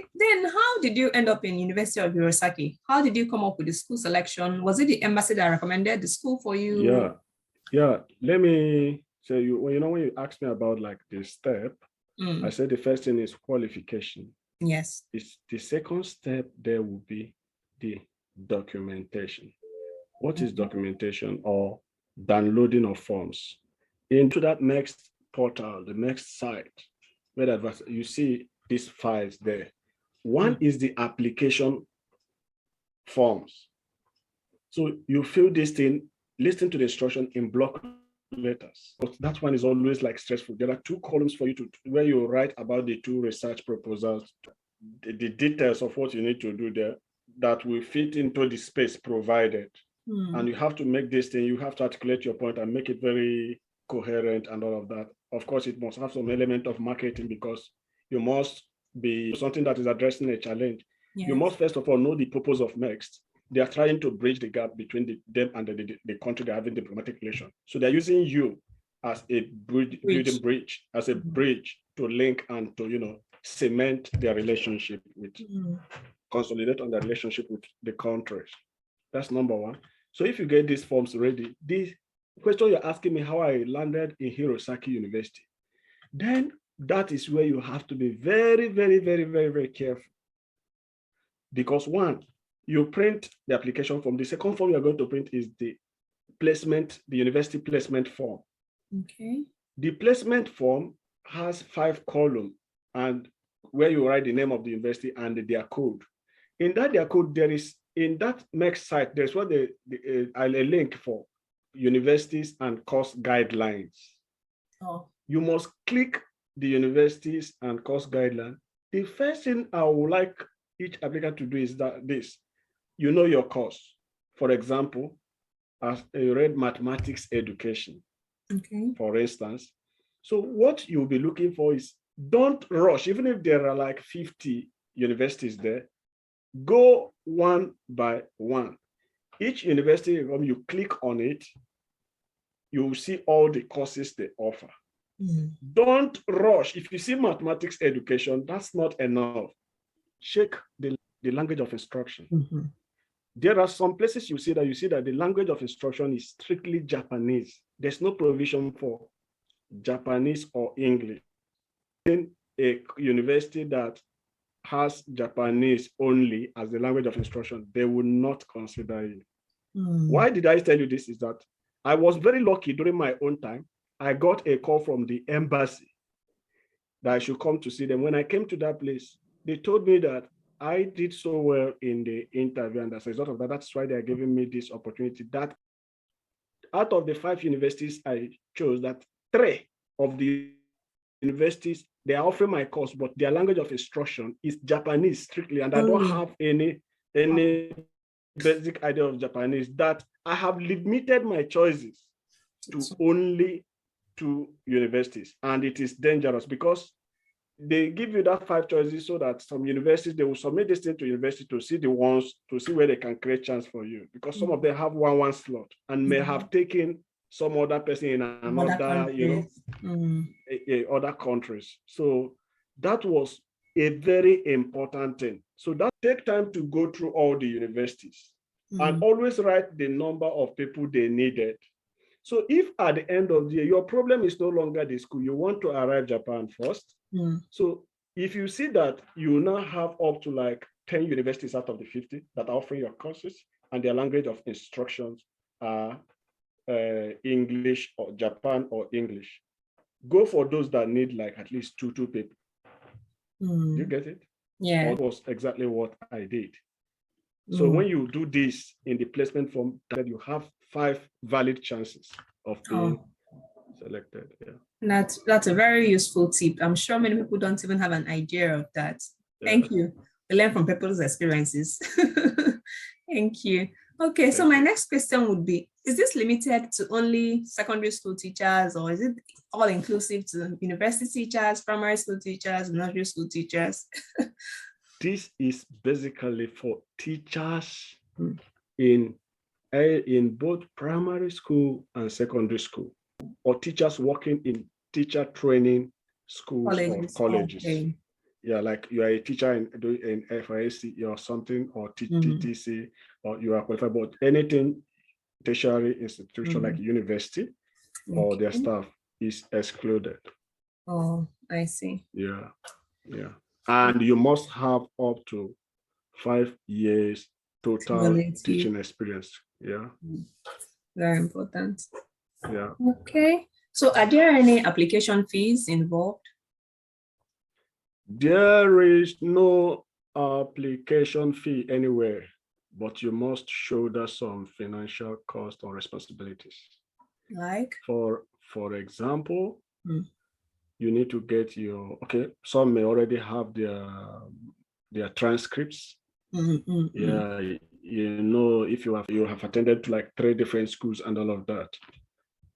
Okay, then how did you end up in University of Hirosaki? How did you come up with the school selection? Was it the embassy that recommended the school for you? Yeah. Let me say, when you asked me about like the step, I said the first thing is qualification. Yes. It's the second step. There will be the documentation. What is documentation or downloading of forms into that MEXT portal, the MEXT site, where you see these files there. One is the application forms. So you fill this thing, listen to the instruction in block letters. But that one is always like stressful. There are 2 columns for you to where you write about the 2 research proposals, the details of what you need to do there that will fit into the space provided. And you have to make this thing, you have to articulate your point and make it very coherent and all of that. Of course, it must have some element of marketing because you must be something that is addressing a challenge. Yes. You must first of all know the purpose of MEXT. They are trying to bridge the gap between them and the country they're having diplomatic relation. So they're using you as a building bridge, as a bridge to link and to, cement their relationship with, consolidate on their relationship with the countries. That's number one. So if you get these forms ready, the question you're asking me how I landed in Hirosaki University, then that is where you have to be very, very, very, very, very careful. Because one, you print the application form. The second form you're going to print is the university placement form. Okay. The placement form has 5 columns and where you write the name of the university and their code. In that their code, there is, in that MEXT site, there's what a link for universities and course guidelines. Oh. You must click the universities and course guidelines. The first thing I would like each applicant to do is this. You know your course. For example, as you read mathematics education, for instance. So what you'll be looking for is don't rush, even if there are like 50 universities there, go one by one. Each university, when you click on it, you will see all the courses they offer. Don't rush. If you see mathematics education, that's not enough. Check the language of instruction. There are some places you see that the language of instruction is strictly Japanese. There's no provision for Japanese or English. In a university that has Japanese only as the language of instruction, they will not consider it. Why did I tell you this? Is that I was very lucky during my own time. I got a call from the embassy that I should come to see them. When I came to that place, they told me that I did so well in the interview, and as a result of that, that's why they're giving me this opportunity. That out of the 5 universities I chose, that 3 of the universities, they are offering my course, but their language of instruction is Japanese strictly, and I don't have any basic idea of Japanese. That I have limited my choices to only 2 universities, and it is dangerous because they give you that 5 choices so that some universities, they will submit this thing to university to see where they can create chance for you, because some of them have one slot and may have taken some other person in another, other countries. So that was a very important thing. So that take time to go through all the universities and always write the number of people they needed. So if at the end of the year, your problem is no longer the school, you want to arrive Japan first. So if you see that you now have up to like 10 universities out of the 50 that are offering your courses and their language of instructions are English or Japan or English, go for those that need like at least two people. You get it? Yeah. That was exactly what I did. So when you do this in the placement form, that you have 5 valid chances of being selected. Yeah. That's a very useful tip. I'm sure many people don't even have an idea of that. Thank you. We learn from people's experiences. Thank you. Okay, so my next question would be, is this limited to only secondary school teachers, or is it all inclusive to university teachers, primary school teachers, nursery school teachers? This is basically for teachers in both primary school and secondary school, or teachers working in teacher training schools or colleges. Yeah, like you are a teacher in FIC or something, or TTC, or you are qualified, but anything tertiary institution like university or their staff is excluded. Oh, I see. Yeah, yeah. And you must have up to 5 years total teaching experience. Yeah. Very important. Yeah. Okay. So are there any application fees involved? There is no application fee anywhere, but you must shoulder some financial cost or responsibilities. Like? For example, you need to get your, some may already have their transcripts. Yeah, if you have attended to like 3 different schools and all of that,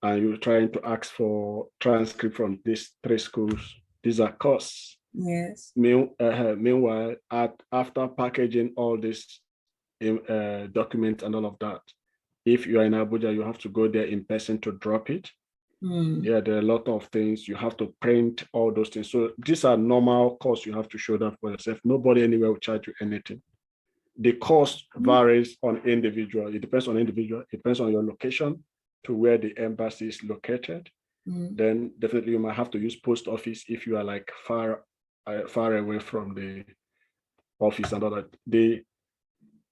and you're trying to ask for transcript from these 3 schools, these are costs. Yes. Meanwhile, after packaging all this documents and all of that, if you are in Abuja, you have to go there in person to drop it. Yeah, there are a lot of things. You have to print all those things. So these are normal costs you have to show that for yourself. Nobody anywhere will charge you anything. The cost varies on individual. It depends on individual. It depends on your location to where the embassy is located. Then definitely you might have to use post office if you are like far away from the office and all that. The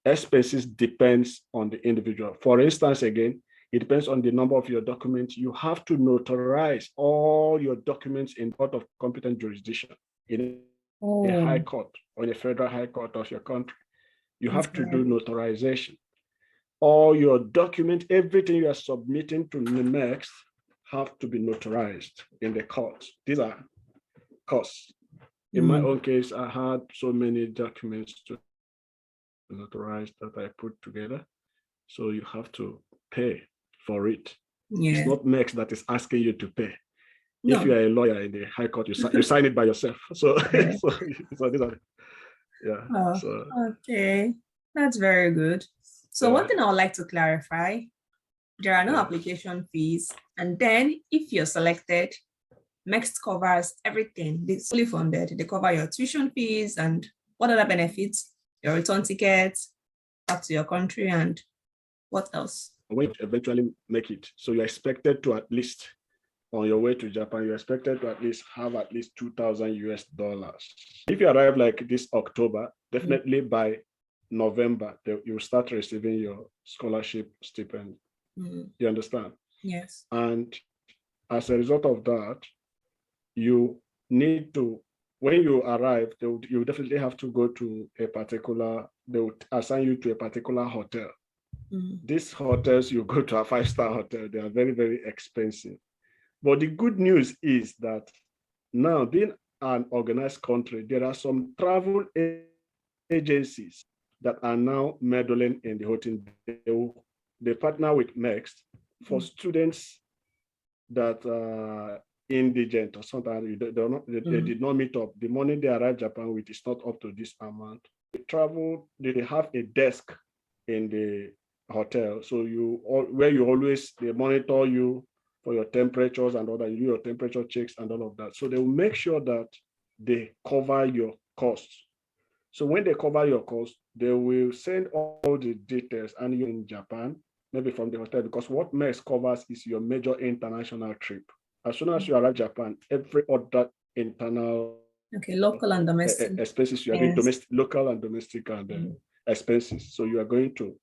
expenses depends on the individual. For instance, again, it depends on the number of your documents. You have to notarize all your documents in court of competent jurisdiction in a high court or in a federal high court of your country. You have to do notarization. All your documents, everything you are submitting to MEXT have to be notarized in the court. These are costs. In my own case, I had so many documents to notarize that I put together. So you have to pay for it. Yeah. It's not MEXT that is asking you to pay. No. If you are a lawyer in the high court, you sign it by yourself. So, so these are, yeah. Oh, so. Okay, that's very good. So one thing I would like to clarify, there are no application fees. And then if you're selected, MEXT covers everything. It's fully funded. They cover your tuition fees and what other benefits, your return tickets back to your country, and what else? When you eventually make it, so you're expected to at least, on your way to Japan, you're expected to at least have at least $2,000. If you arrive like this October, definitely by November, you'll start receiving your scholarship stipend. You understand? Yes. And as a result of that, you need to, when you arrive, you definitely have to go to a particular, they will assign you to a particular hotel. These hotels, you go to a 5-star hotel, they are very, very expensive. But the good news is that now, being an organized country, there are some travel agencies that are now meddling in the whole thing. They partner with MEXT for students that are indigent or something. They did not meet up. The money they arrive Japan with is not up to this amount. They have a desk in the hotel. So they monitor you for your temperatures and all that, you do your temperature checks and all of that. So they will make sure that they cover your costs. So when they cover your costs, they will send all the details and you in Japan, maybe from the hotel, because what MEXT covers is your major international trip. As soon as you arrive Japan, every other internal local and domestic expenses, you are doing domestic, local and domestic and expenses. So you are going to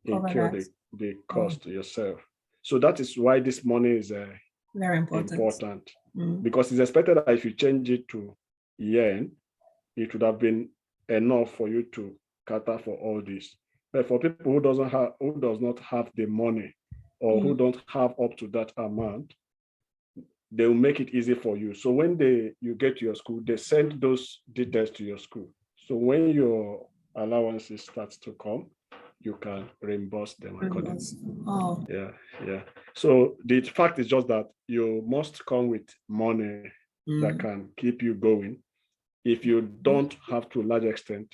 incur the cost yourself. So that is why this money is very important. Because it's expected that if you change it to yen, it would have been enough for you to cater for all this. But for people who does not have the money or who don't have up to that amount, they will make it easy for you. So when you get to your school, they send those details to your school. So when your allowances starts to come, you can reimburse them accordingly. Yeah. So the fact is just that you must come with money that can keep you going. If you don't have to a large extent,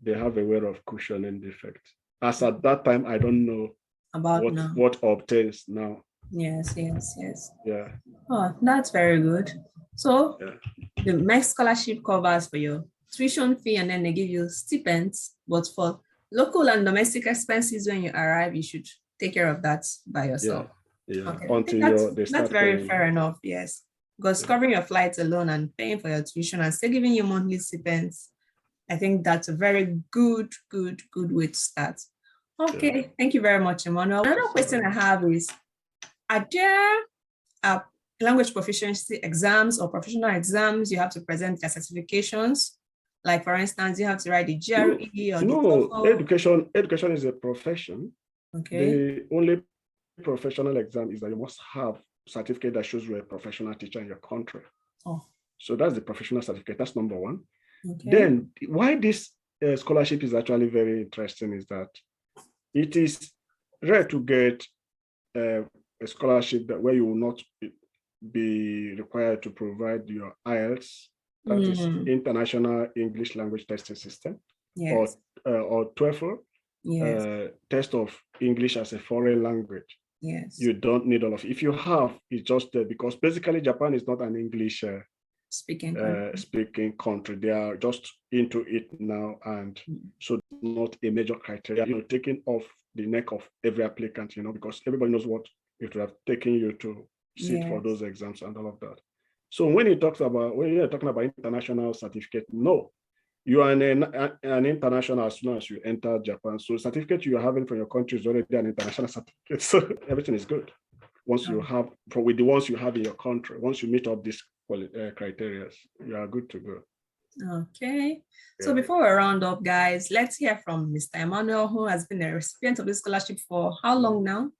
they have a way of cushioning the effect. As at that time, I don't know what obtains now. Yes, yes, yes. Yeah. Oh, that's very good. So Yeah. the MEXT scholarship covers for your tuition fee, and then they give you stipends, but for local and domestic expenses when you arrive, you should take care of that by Yeah. yourself. Yeah. Okay, I think Until they that's start very paying fair you. enough, yes. Because Yeah. covering your flights alone and paying for your tuition and still giving you monthly stipends, I think that's a very good way to start. Yeah. Okay, thank you very much, Emmanuel. Another question I have is, are there language proficiency exams or professional exams you have to present your certifications? Like, for instance, you have to write the GRE or the No, TOEFL. education is a profession. Okay. The only professional exam is that you must have certificate that shows you're a professional teacher in your country. Oh, So that's the professional certificate. That's number one. okay. Then why this scholarship is actually very interesting is that it is rare to get a scholarship that where you will not be required to provide your IELTS, that is International English Language Testing System, Yes. or TOEFL, Yes. test of English as a foreign language. Yes. You don't need all of it. If you have, it's just there because basically Japan is not an English Speaking country. speaking country. They are just into it now, and so not a major criteria. Taking off the neck of every applicant, because everybody knows what it would have taken you to sit for Yes. those exams and all of that. So when you're talking about international certificate, no, you are an international as soon as you enter Japan. So certificate you are having from your country is already an international certificate. So everything is good. Once you have, with the ones you have in your country, once you meet up these criteria, you are good to go. Okay. So Yeah. before we round up, guys, let's hear from Mr. Emmanuel, who has been a recipient of this scholarship for how long now?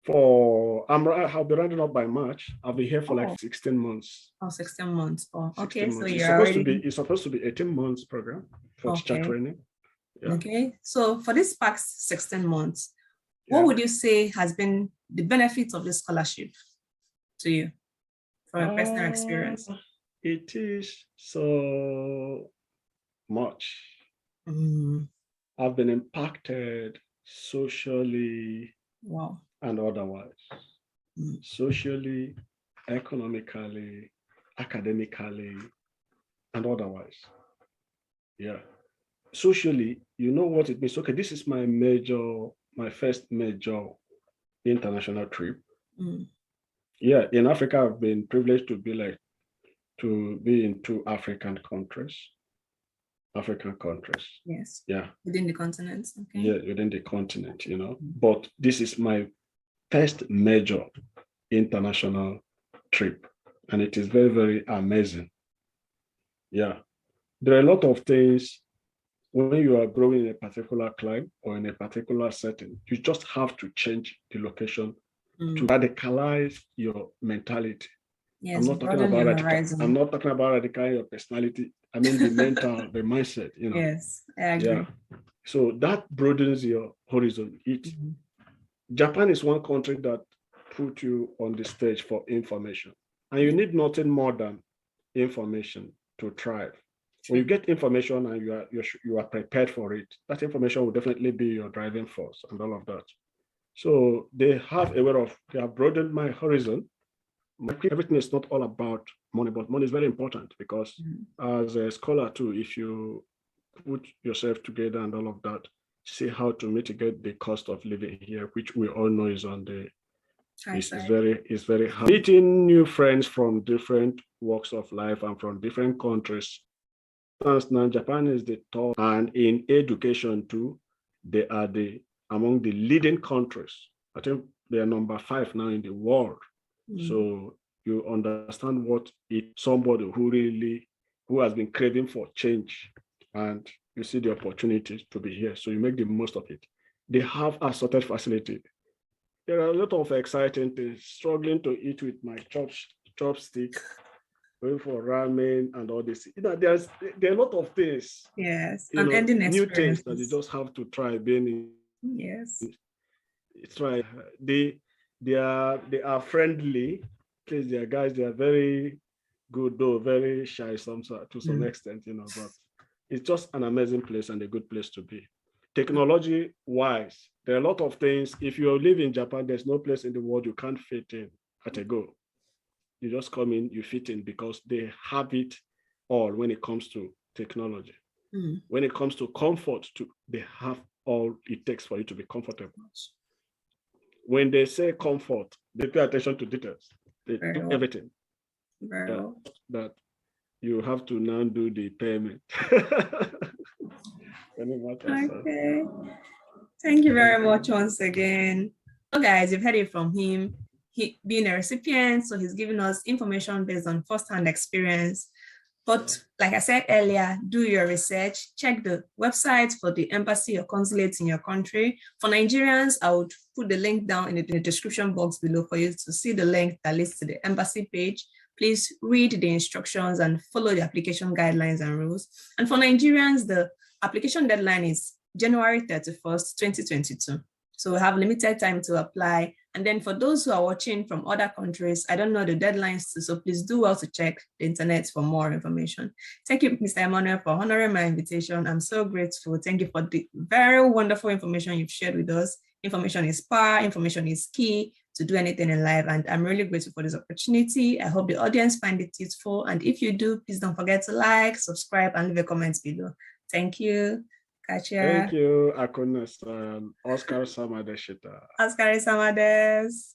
I'll be rounding up by March. I'll be here for like 16 months. Oh, 16 months. Oh, 16 okay. months. So It's you're supposed already. it's supposed to be 18 months program for teacher Okay. training. Yeah. Okay. So for this past 16 months, what Yeah. would you say has been the benefits of this scholarship to you from your personal experience? It is so much. I've been impacted socially Wow. and otherwise. Socially, economically, academically, and otherwise. Yeah. Socially, you know what it means. Okay, this is my first major international trip. Yeah, in Africa, I've been privileged to be in two African countries. Yes. Yeah. Within the continent. Okay. Yeah, within the continent, But this is my first major international trip. And it is very, very amazing. Yeah. There are a lot of things when you are growing in a particular climate or in a particular setting, you just have to change the location to radicalize your mentality. Yes, I'm not talking about radicalizing your personality. I mean the mental, the mindset, Yes, I agree. Yeah. So that broadens your horizon. Japan is one country that put you on the stage for information. And you need nothing more than information to thrive. When you get information and you are prepared for it, that information will definitely be your driving force and all of that. So they have broadened my horizon. Everything is not all about money, but money is very important because as a scholar too, if you put yourself together and all of that, see how to mitigate the cost of living here, which we all know is on the is very hard. Meeting new friends from different walks of life and from different countries. Now, Japan is the top, and in education too, they are among the leading countries. I think they are number 5 now in the world. So you understand somebody who has been craving for change, and you see the opportunity to be here. So you make the most of it. They have assorted facility. There are a lot of exciting things. Struggling to eat with my chopstick, going for ramen and all this. There are a lot of things. Yes, new things that you just have to try. Yes. Try. They are friendly. Please, they are guys. They are very good, though very shy to some extent, but it's just an amazing place and a good place to be. technology wise, there are a lot of things. If you live in Japan, there's no place in the world you can't fit in at a go. You just come in, you fit in because they have it all when it comes to technology. When it comes to comfort, they have all it takes for you to be comfortable. When they say comfort, they pay attention to details. They do everything. That you have to now do the payment. Okay. Thank you very much once again. So guys, you've heard it from him. He being a recipient, so he's giving us information based on first-hand experience. But like I said earlier, do your research, check the website for the embassy or consulate in your country. For Nigerians, I would put the link down in the description box below for you to see the link that leads to the embassy page. Please read the instructions and follow the application guidelines and rules. And for Nigerians, the application deadline is January 31st, 2022. So we have limited time to apply. And then for those who are watching from other countries, I don't know the deadlines, so please do well to check the internet for more information. Thank you, Mr. Emmanuel, for honoring my invitation. I'm so grateful. Thank you for the very wonderful information you've shared with us. Information is power, information is key to do anything in life. And I'm really grateful for this opportunity. I hope the audience find it useful. And if you do, please don't forget to like, subscribe, and leave a comment below. Thank you. Katia. Thank you, Akunas, Oscar Samadeshita. Oscar Samades.